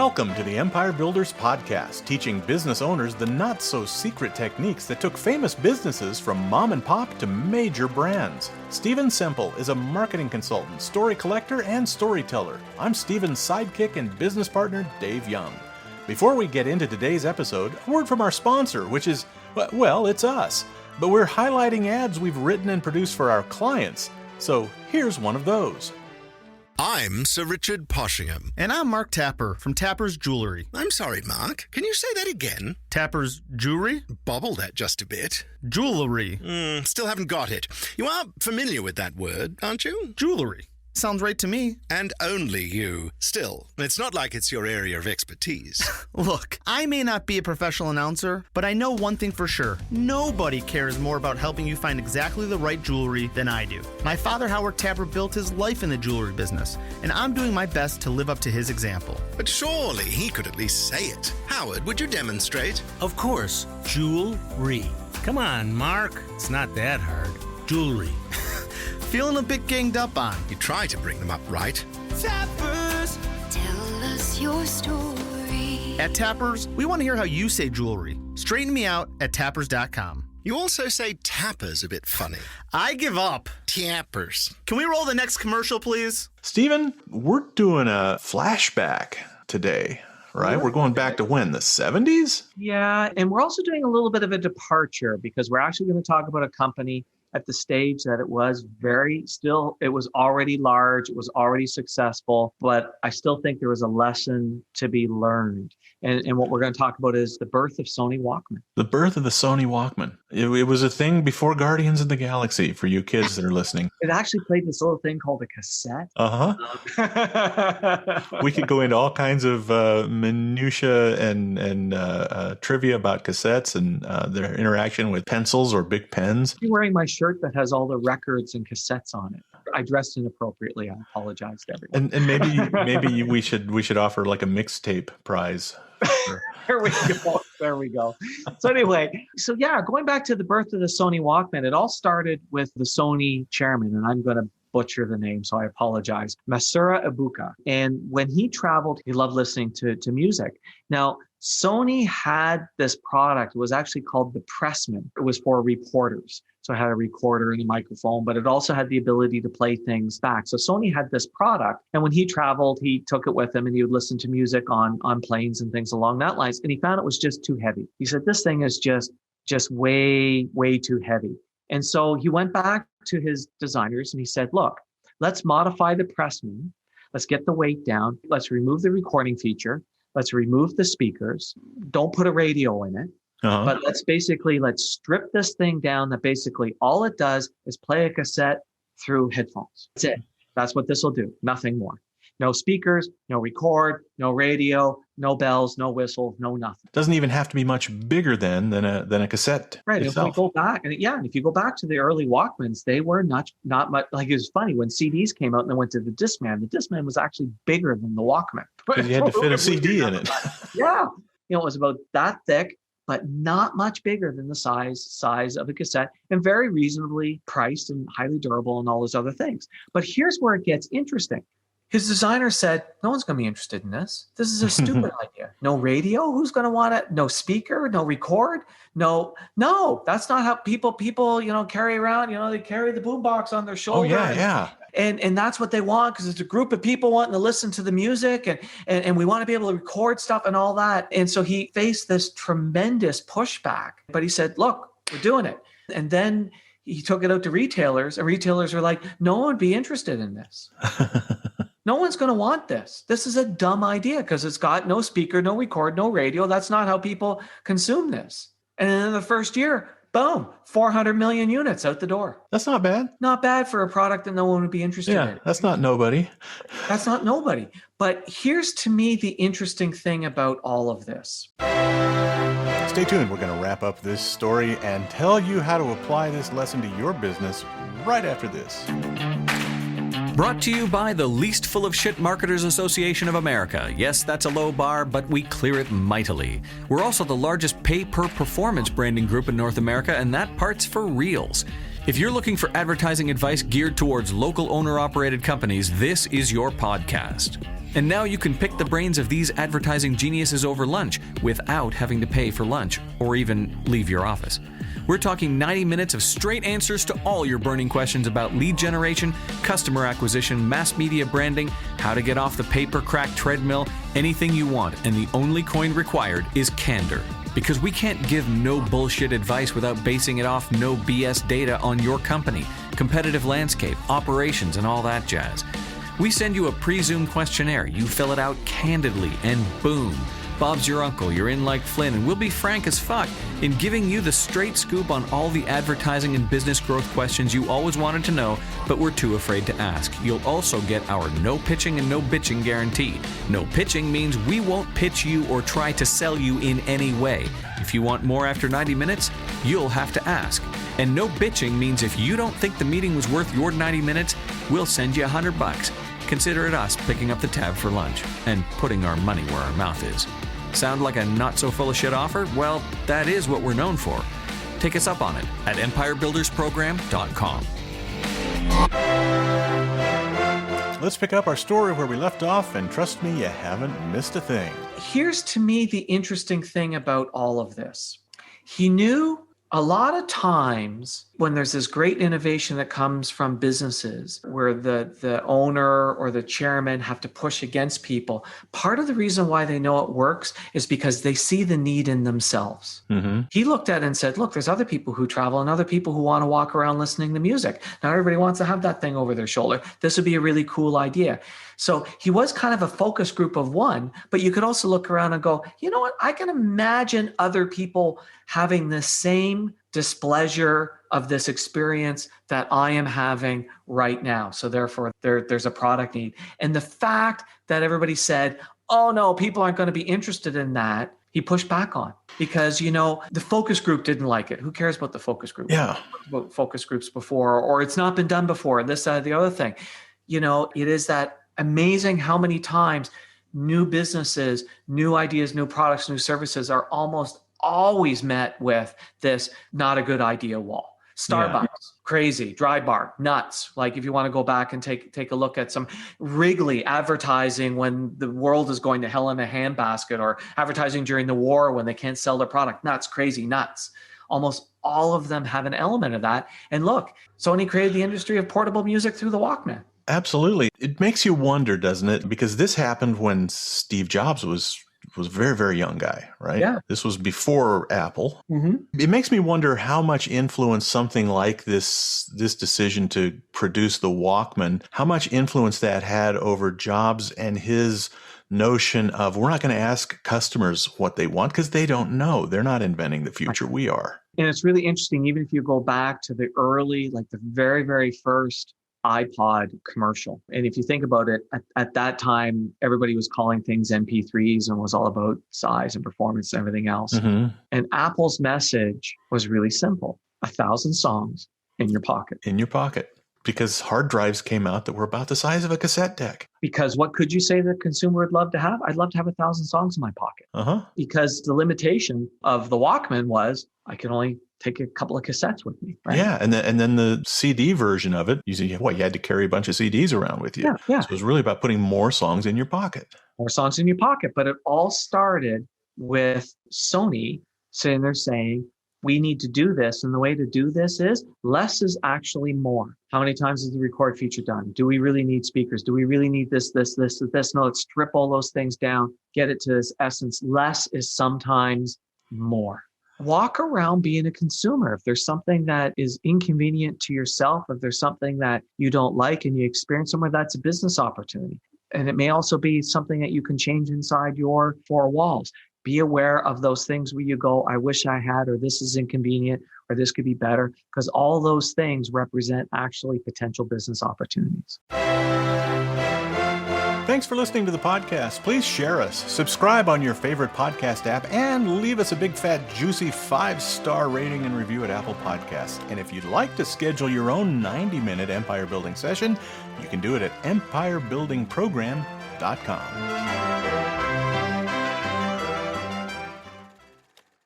Welcome to the Empire Builders Podcast, teaching business owners the not-so-secret techniques that took famous businesses from mom and pop to major brands. Stephen Semple is a marketing consultant, story collector, and storyteller. I'm Stephen's sidekick and business partner, Dave Young. Before we get into today's episode, a word from our sponsor, which is, well, it's us. But we're highlighting ads we've written and produced for our clients. So here's one of those. I'm Sir Richard Poshingham. And I'm Mark Tapper from Tapper's Jewelry. I'm sorry, Mark. Can you say that again? Tapper's Jewelry? Bobble that just a bit. Jewelry. Still haven't got it. You are familiar with that word, aren't you? Jewelry. Sounds right to me. And only you. Still, it's not like it's your area of expertise. Look, I may not be a professional announcer, but I know one thing for sure. Nobody cares more about helping you find exactly the right jewelry than I do. My father, Howard Tapper, built his life in the jewelry business, and I'm doing my best to live up to his example. But surely he could at least say it. Howard, would you demonstrate? Of course. Jewelry. Come on, Mark. It's not that hard. Jewelry. Feeling a bit ganged up on. You try to bring them up right. Tappers, tell us your story. At Tappers, we want to hear how you say jewelry. Straighten me out at tappers.com. You also say tappers a bit funny. I give up. Tappers. Can we roll the next commercial, please? Stephen, we're doing a flashback today, right? We're going back to when? The 70s? Yeah, and we're also doing a little bit of a departure because we're actually going to talk about a company at the stage that it was it was already large, it was already successful, but I still think there was a lesson to be learned. And what we're going to talk about is the birth of Sony Walkman. The birth of the Sony Walkman. It was a thing before Guardians of the Galaxy for you kids that are listening. It actually played this little thing called a cassette. We could go into all kinds of minutia and trivia about cassettes and their interaction with pencils or big pens. You're wearing my shirt that has all the records and cassettes on it. I dressed inappropriately. I apologize to everyone. And maybe we should offer like a mixtape prize. There we go. So anyway, going back to the birth of the Sony Walkman, it all started with the Sony chairman, and I'm going to butcher the name, so I apologize, Masaru Ibuka. And when he traveled, he loved listening to music. Now, Sony had this product. It was actually called the Pressman. It was for reporters. So it had a recorder and a microphone, but it also had the ability to play things back. So Sony had this product. And when he traveled, he took it with him and he would listen to music on planes and things along that lines. And he found it was just too heavy. He said, this thing is just way, way too heavy. And so he went back to his designers and he said, look, let's modify the Pressman. Let's get the weight down. Let's remove the recording feature. Let's remove the speakers. Don't put a radio in it. But let's strip this thing down that basically all it does is play a cassette through headphones. That's it. That's what this will do. Nothing more. No speakers, no record, no radio, no bells, no whistle, no nothing. Doesn't even have to be much bigger than a cassette. Right. Itself. If we go back, and if you go back to the early Walkmans, they were not much. Like, it was funny when CDs came out and they went to the Discman. The Discman was actually bigger than the Walkman because you had to fit a CD in it. Yeah, it was about that thick, but not much bigger than the size of a cassette, and very reasonably priced and highly durable and all those other things. But here's where it gets interesting. His designer said, no one's going to be interested in this. This is a stupid idea. No radio? Who's going to want it? No speaker? No record? No, that's not how people, carry around, they carry the boombox on their shoulder. Oh, yeah. And that's what they want because it's a group of people wanting to listen to the music and we want to be able to record stuff and all that. And so he faced this tremendous pushback, but he said, look, we're doing it. And then he took it out to retailers and retailers were like, no one would be interested in this. No one's going to want this. This is a dumb idea because it's got no speaker, no record, no radio. That's not how people consume this. And then in the first year, boom, 400 million units out the door. That's not bad. Not bad for a product that no one would be interested in. Yeah, that's not nobody. That's not nobody. But here's, to me, the interesting thing about all of this. Stay tuned. We're going to wrap up this story and tell you how to apply this lesson to your business right after this. Brought to you by the Least Full of Shit Marketers Association of America. Yes, that's a low bar, but we clear it mightily. We're also the largest pay-per-performance branding group in North America, and that part's for reals. If you're looking for advertising advice geared towards local owner-operated companies, this is your podcast. And now you can pick the brains of these advertising geniuses over lunch without having to pay for lunch or even leave your office. We're talking 90 minutes of straight answers to all your burning questions about lead generation, customer acquisition, mass media branding, how to get off the paper crack treadmill, anything you want, and the only coin required is candor. Because we can't give no bullshit advice without basing it off no BS data on your company, competitive landscape, operations, and all that jazz. We send you a pre-Zoom questionnaire, you fill it out candidly, and boom, Bob's your uncle, you're in like Flynn, and we'll be frank as fuck in giving you the straight scoop on all the advertising and business growth questions you always wanted to know, but were too afraid to ask. You'll also get our no pitching and no bitching guarantee. No pitching means we won't pitch you or try to sell you in any way. If you want more after 90 minutes, you'll have to ask. And no bitching means if you don't think the meeting was worth your 90 minutes, we'll send you $100. Consider it us picking up the tab for lunch and putting our money where our mouth is. Sound like a not-so-full-of-shit offer? Well, that is what we're known for. Take us up on it at empirebuildersprogram.com. Let's pick up our story where we left off, and trust me, you haven't missed a thing. Here's to me the interesting thing about all of this. He knew a lot of times when there's this great innovation that comes from businesses where the owner or the chairman have to push against people, part of the reason why they know it works is because they see the need in themselves. Mm-hmm. He looked at it and said, look, there's other people who travel and other people who want to walk around listening to music. Not everybody wants to have that thing over their shoulder. This would be a really cool idea. So he was kind of a focus group of one, but you could also look around and go, you know what? I can imagine other people having the same displeasure of this experience that I am having right now. So therefore, there's a product need. And the fact that everybody said, oh no, people aren't going to be interested in that, he pushed back on because, you know, the focus group didn't like it. Who cares about the focus group? Yeah. About focus groups before, or it's not been done before, this, the other thing. You know, it is that amazing how many times new businesses, new ideas, new products, new services are almost always met with this not a good idea wall. Starbucks, crazy. Dry bar, nuts. Like if you want to go back and take a look at some Wrigley advertising when the world is going to hell in a handbasket, or advertising during the war when they can't sell their product. Nuts, crazy, nuts. Almost all of them have an element of that. And look, Sony created the industry of portable music through the Walkman. Absolutely. It makes you wonder, doesn't it? Because this happened when Steve Jobs was a very, very young guy, right? Yeah. This was before Apple. Mm-hmm. It makes me wonder how much influence something like this decision to produce the Walkman, how much influence that had over Jobs and his notion of, we're not going to ask customers what they want because they don't know. They're not inventing the future. We are. And it's really interesting, even if you go back to the early, like the very, very first iPod commercial. And if you think about it, at that time, everybody was calling things MP3s and was all about size and performance and everything else. Mm-hmm. And Apple's message was really simple: 1,000 songs in your pocket. In your pocket. Because hard drives came out that were about the size of a cassette deck. Because what could you say the consumer would love to have? I'd love to have 1,000 songs in my pocket. Uh-huh. Because the limitation of the Walkman was I can only take a couple of cassettes with me. Right? Yeah, and then the CD version of it, you had to carry a bunch of CDs around with you. Yeah. So it was really about putting more songs in your pocket. More songs in your pocket. But it all started with Sony sitting there saying, we need to do this. And the way to do this is less is actually more. How many times is the record feature done? Do we really need speakers? Do we really need this? No, let's strip all those things down, get it to this essence. Less is sometimes more. Walk around being a consumer. If there's something that is inconvenient to yourself, if there's something that you don't like and you experience somewhere, that's a business opportunity. And it may also be something that you can change inside your four walls. Be aware of those things where you go, I wish I had, or this is inconvenient, or this could be better, because all those things represent actually potential business opportunities. Thanks for listening to the podcast. Please share us, subscribe on your favorite podcast app, and leave us a big, fat, juicy 5-star rating and review at Apple Podcasts. And if you'd like to schedule your own 90-minute empire building session, you can do it at empirebuildingprogram.com.